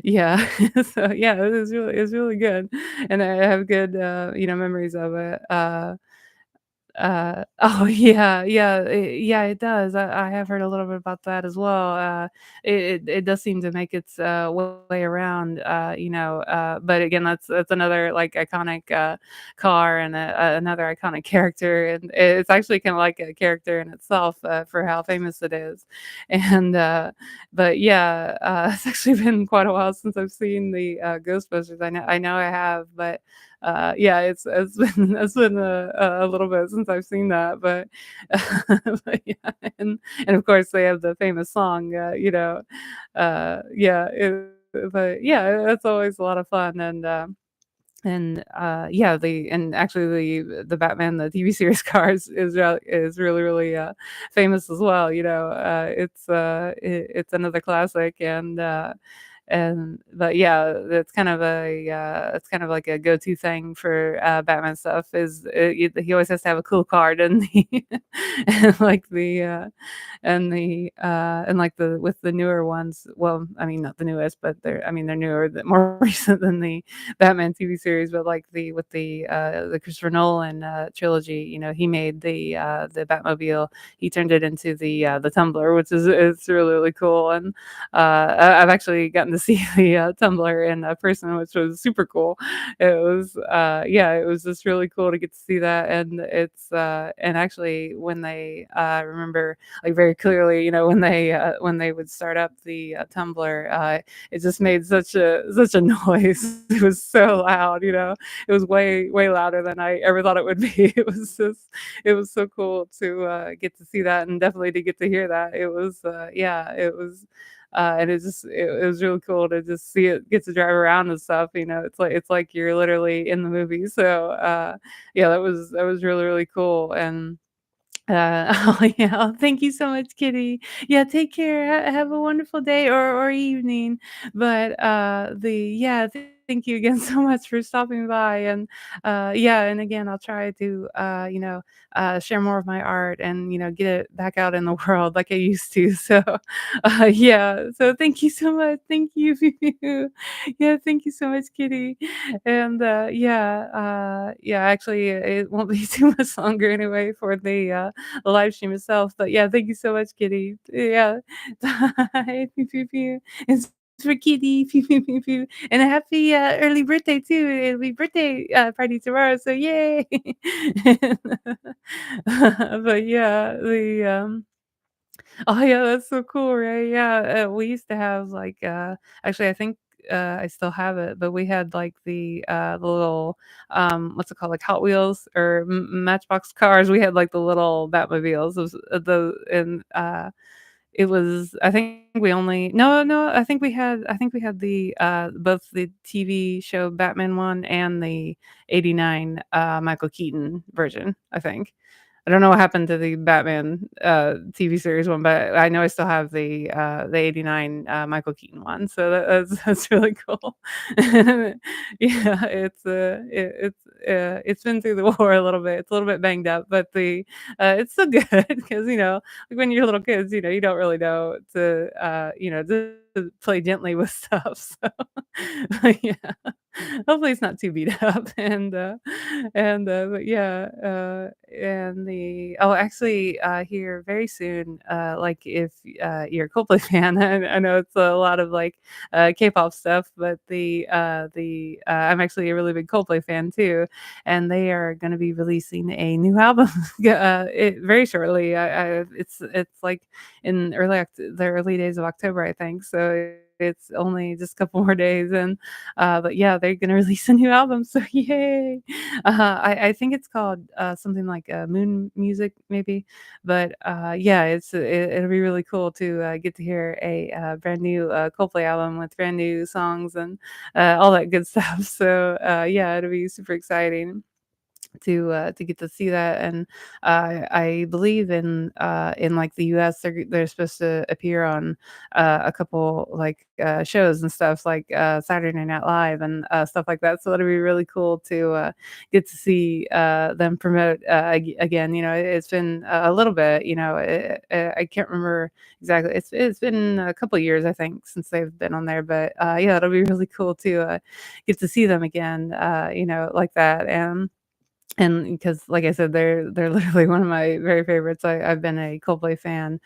yeah, so, yeah, it was really good, and I have good, memories of it, oh, yeah, it does. I have heard a little bit about that as well. It does seem to make its, way around, but again, that's another, like, iconic, car and another iconic character, and it's actually kinda like a character in itself, for how famous it is, and, but yeah, it's actually been quite a while since I've seen the, Ghostbusters. I know I have, but yeah, it's been a little bit since I've seen that, but but yeah, and of course, they have the famous song, yeah, but yeah, that's always a lot of fun, and yeah, and actually the Batman, the TV series Cars is really, really, famous as well, it's another classic, and but yeah, it's kind of like a go-to thing for, Batman stuff is, he always has to have a cool card and and like like the with the newer ones, well, I mean, not the newest, but they're newer, more recent than the Batman TV series, but like with the Christopher Nolan, trilogy, he made the Batmobile, he turned it into the Tumbler, which is it's really, really cool, and I've actually gotten to see the, Tumbler in, person, which was super cool. Yeah, it was just really cool to get to see that, and actually when they, remember, like, very clearly, when they would start up the, Tumbler, it just made such a noise. It was so loud, It was way, way louder than I ever thought it would be. It was so cool to, get to see that, and definitely to get to hear that. Yeah, it was, and it was really cool to just see it, get to drive around and stuff. It's like you're literally in the movie. So, yeah, that was really, really cool. And oh, yeah. Oh, thank you so much, Kitty. Yeah, take care. Have a wonderful day or evening. But yeah, thank you again so much for stopping by. And yeah, and again, I'll try to share more of my art and get it back out in the world like I used to. So yeah, so thank you so much. Thank you. Yeah, thank you so much, Kitty. And yeah, actually, it won't be too much longer anyway for the live stream itself. But yeah, thank you so much, Kitty. Yeah. Bye. Pew, pew, pew. It's for Kitty. Pew, pew, pew, pew. And a happy early birthday too. It'll be birthday party tomorrow. So yay. But yeah, the oh, yeah, that's so cool, right? Yeah, we used to have, like, actually, I think, I still have it, but we had, like, the little, what's it called, like, Hot Wheels or Matchbox cars. We had, like, the little Batmobiles, those and, it was I think we only no, I think we had both the TV show Batman one and the '89, Michael Keaton version, I think. I don't know what happened to the Batman, TV series one, but I know I still have the '89, Michael Keaton one, so that's really cool. Yeah, it's been through the war a little bit. It's a little bit banged up, but it's still good because, like, when you're little kids, you don't really know to play gently with stuff, so but yeah. Hopefully it's not too beat up but yeah, and the oh, actually, here very soon, like, if, you're a Coldplay fan, I know it's a lot of, like, K-pop stuff, but I'm actually a really big Coldplay fan too, and they are gonna be releasing a new album, very shortly. It's, like, in the early days of October, I think, so it's only just a couple more days, but yeah, they're gonna release a new album, so yay! I think it's called, something like, Moon Music maybe, but, yeah, it'll be really cool to, get to hear a, brand new, Coldplay album with brand new songs and, all that good stuff, so, yeah, it'll be super exciting to get to see that. And I believe in like the US they're supposed to appear on a couple like shows and stuff like Saturday Night Live and stuff like that. So that'll be really cool to get to see them promote again. It's been a little bit. I can't remember exactly. It's been a couple years I think since they've been on there, but yeah, it'll be really cool to get to see them again. Like that and because, like I said, they're literally one of my very favorites. I've been a Coldplay fan,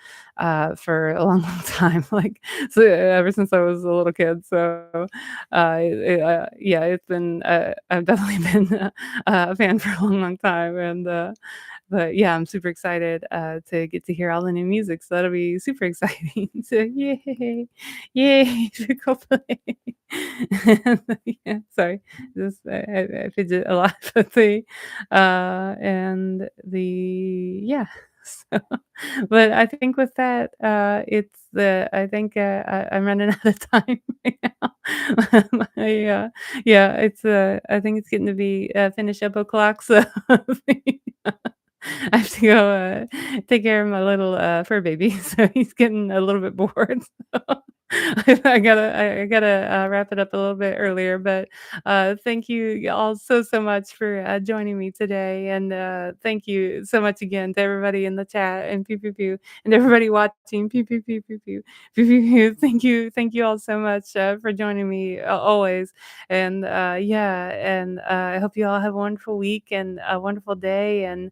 for a long, long time, like, so ever since I was a little kid, so, yeah, I've definitely been a fan for a long, long time, but yeah, I'm super excited, to get to hear all the new music, so that'll be super exciting. So yay, yay for Coldplay. Yeah, sorry, just I fidget a lot, yeah, so but I think with that, I think, I'm running out of time right now. Yeah, I think it's getting to be, finish up o'clock, so I have to go, take care of my little, fur baby, so he's getting a little bit bored, so I gotta, wrap it up a little bit earlier, but, thank you all so, so much for, joining me today, and, thank you so much again to everybody in the chat, and pew, pew, pew, and everybody watching, pew, pew, pew, pew, pew, pew, pew, pew. Thank you all so much, for joining me, always, and, yeah, and, I hope you all have a wonderful week and a wonderful day, and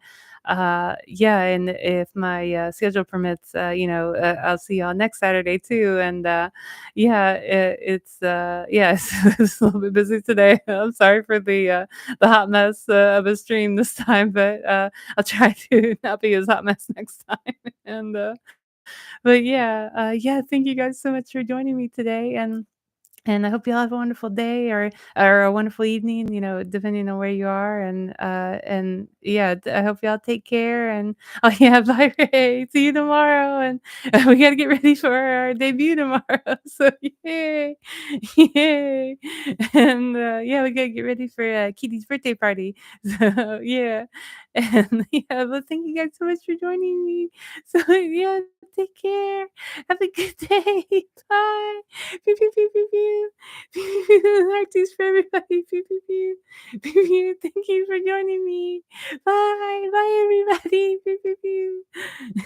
yeah, and if my schedule permits, I'll see y'all next Saturday too. And yeah, yeah, it's a little bit busy today. I'm sorry for the hot mess of a stream this time, but I'll try to not be as hot mess next time. And but yeah, yeah, thank you guys so much for joining me today, and I hope you all have a wonderful day or a wonderful evening, depending on where you are. And yeah, I hope y'all take care. And oh yeah, bye Ray. See you tomorrow. And we gotta get ready for our debut tomorrow. So yay, yay. And yeah, we gotta get ready for Kitty's birthday party. So yeah, and yeah, but thank you guys so much for joining me. So yeah, take care. Have a good day. Bye. Pew, pew, pew, pew, pew. Pew, pew, pew. Heart beats for everybody. Pew, pew, pew. Pew, pew. Thank you for joining me. Bye. Bye, everybody. Pew, pew,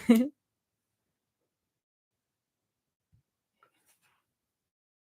pew.